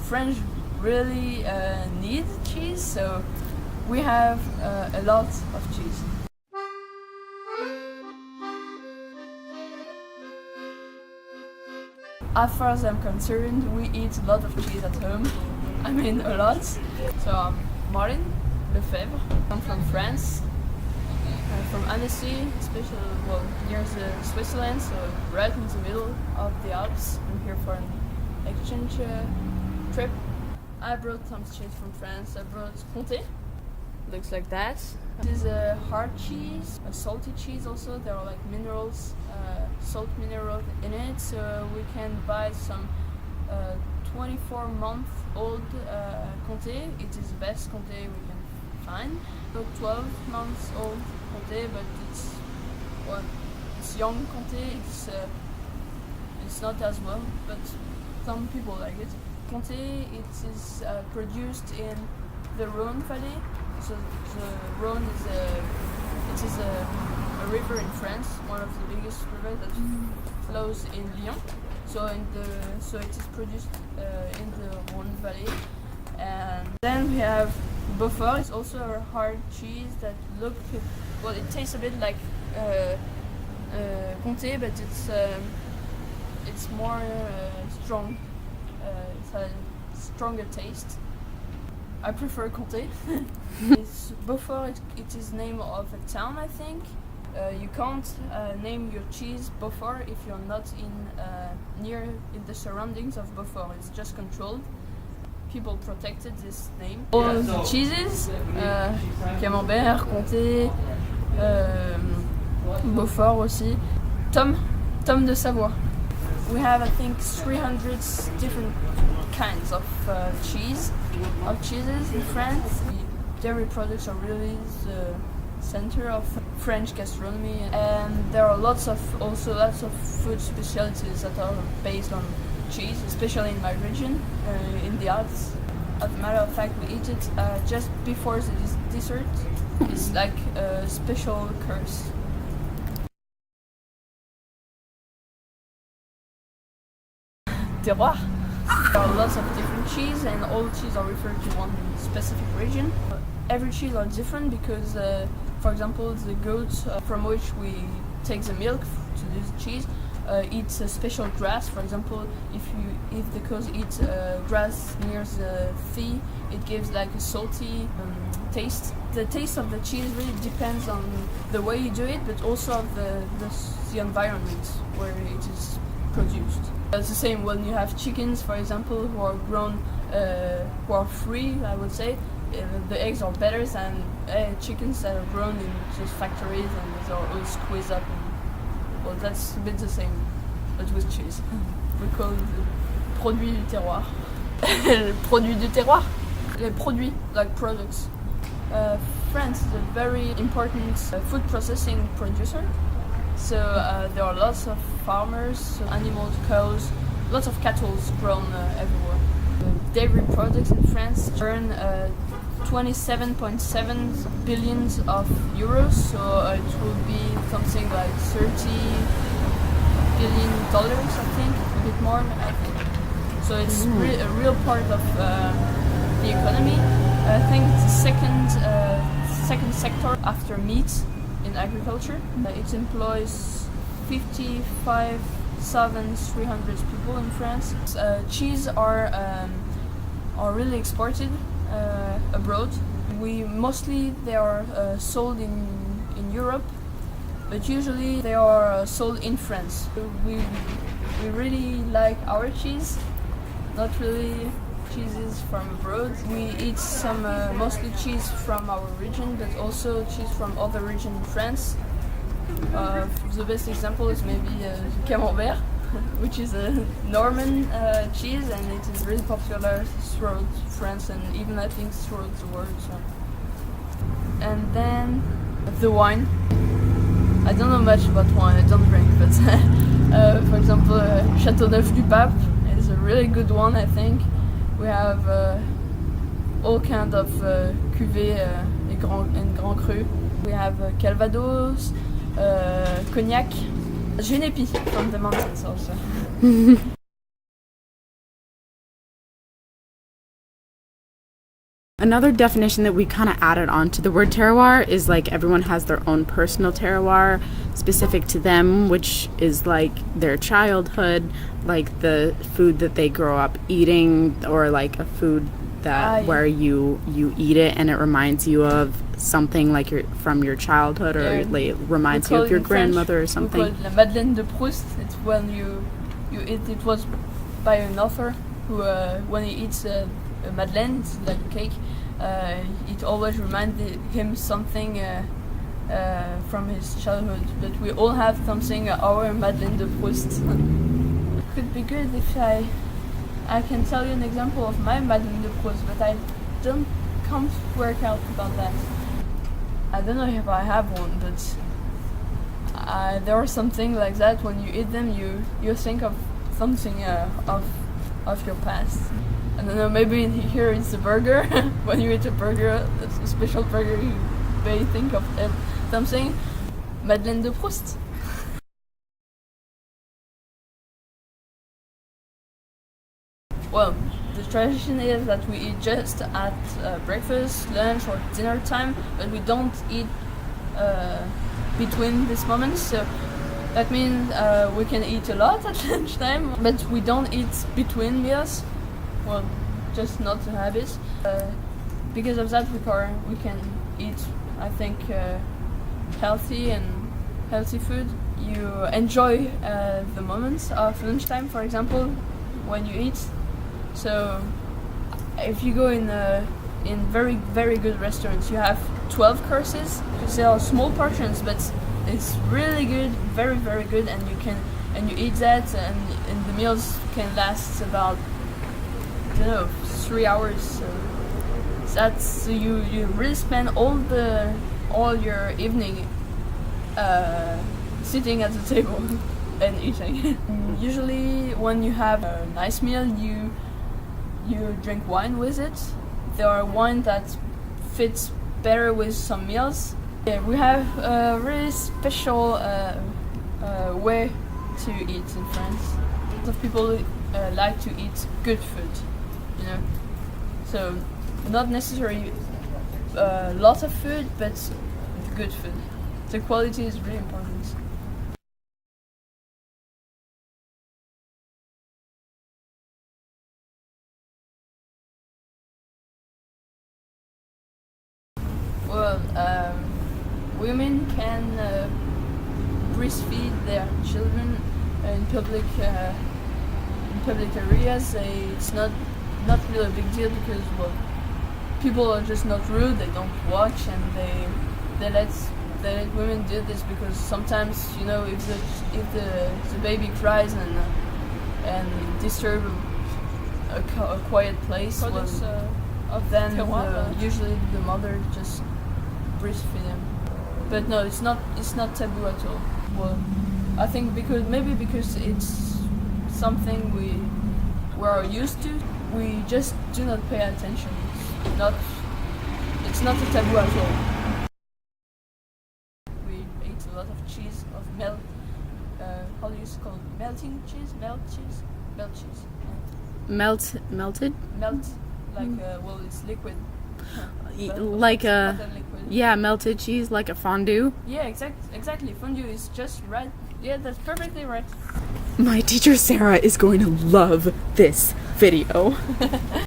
French really need cheese, so we have a lot of cheese. As far as I'm concerned, we eat a lot of cheese at home. I mean, a lot. So I'm Martin Lefevre. I'm from France, from Annecy, especially near the Switzerland, so right in the middle of the Alps. I'm here for an exchange trip. I brought some cheese from France. I brought Comté. Looks like that. This is a hard cheese, a salty cheese also. There are like minerals, salt minerals in it, so we can buy some 24-month-old Comté. It is the best Comté we can find. So 12 months old Comté, but it's young Comté. It's not as well, but some people like it. Comté, it is produced in the Rhone Valley. So the Rhone is a river in France, one of the biggest rivers that flows in Lyon. So it is produced in the Rhone Valley. And then we have Beaufort. It's also a hard cheese that it tastes a bit like Comté, but it's more strong. It's a stronger taste. I prefer Comté. Beaufort, it is name of a town, I think. You can't name your cheese Beaufort if you're not near in the surroundings of Beaufort. It's just controlled. People protected this name. All the cheeses, Camembert, Comté, Beaufort aussi. Tom de Savoie. We have, I think, 300 different kinds of cheeses in France. Dairy products are really the center of French gastronomy, and there are lots of food specialties that are based on cheese, especially in my region, in the Alps. As a matter of fact, we eat it just before the dessert. It's like a special course. Terroir. There are lots of different cheese, and all cheese are referred to one specific region. Every cheese are different because, for example, the goats from which we take the milk to do the cheese eats a special grass. For example, if the cows eat grass near the thigh, it gives like a salty taste. The taste of the cheese really depends on the way you do it, but also of the environment where it is produced. It's the same when you have chickens, for example, who are grown, who are free, I would say. The eggs are better than chickens that are grown in just factories and they are all squeezed up. Well, that's a bit the same, but with cheese. We call it the produit du terroir. Le produit du terroir. Les produits, like products. France is a very important food processing producer. So there are lots of farmers, animals, cows, lots of cattle grown everywhere. Dairy products in France earn 27.7 billion of euros, so it will be something like $30 billion, I think, a bit more, I think. So it's a real part of the economy. I think it's the second sector after meat in agriculture. It employs 55,300 people in France. Cheese are really exported abroad. They are sold in Europe, but usually they are sold in France. We really like our cheese, not really cheeses from abroad. We eat some mostly cheese from our region, but also cheese from other regions in France. The best example is maybe Camembert, which is a Norman cheese, and it is really popular throughout France and even I think throughout the world. So. And then the wine. I don't know much about wine, I don't drink, but for example, Châteauneuf du Pape is a really good one, I think. We have all kinds of cuvées and Grand Cru. We have Calvados, Cognac, Genepi from the mountains also. Another definition that we kind of added on to the word terroir is like everyone has their own personal terroir specific to them, which is like their childhood, like the food that they grow up eating, or like a food that where you eat it and it reminds you of something like from your childhood, or like reminds you of your grandmother French, or something. We call it la Madeleine de Proust. It's when you eat. It was by an author who when he eats a madeleine, it's like a cake. It always reminded him something from his childhood. But we all have something our Madeleine de Proust. Could be good if I can tell you an example of my Madeleine de Proust, but I can't work out about that. I don't know if I have one, but there are something like that. When you eat them, you think of something of your past. I don't know, maybe here it's a burger. When you eat a burger, a special burger, you may think of something. Madeleine de Proust. Well, the tradition is that we eat just at breakfast, lunch or dinner time, but we don't eat between these moments. So that means we can eat a lot at lunchtime, but we don't eat between meals. Well, just not the habit. Because of that, we can eat, I think, healthy food. You enjoy the moments of lunchtime, for example, when you eat. So, if you go in very, very good restaurants, you have 12 courses. They are small portions, but it's really good, very, very good, and you eat that, and the meals can last about, I don't know, 3 hours. So you really spend all your evening sitting at the table and eating. Usually, when you have a nice meal, you drink wine with it. There are wine that fits better with some meals. Yeah, we have a really special way to eat in France. A lot of people like to eat good food, you know. So not necessarily a lot of food, but good food. The quality is really important. Well, women can breastfeed their children in public areas. It's not really a big deal because, well, people are just not rude. They don't watch, and they let women do this because sometimes, you know, if the baby cries and disturb a quiet place, then usually the mother just breastfeed them. But no, it's not taboo at all. Well, I think because it's something we are used to, we just do not pay attention. It's not a taboo at all. We ate a lot of cheese, of melt. How do you call it? Melting cheese? Melt cheese? Melt cheese. Melted? Melt. Like, well, it's liquid. Like melted cheese, like a fondue. Yeah, exactly. Fondue is just right. Yeah, that's perfectly right. My teacher Sarah is going to love this video.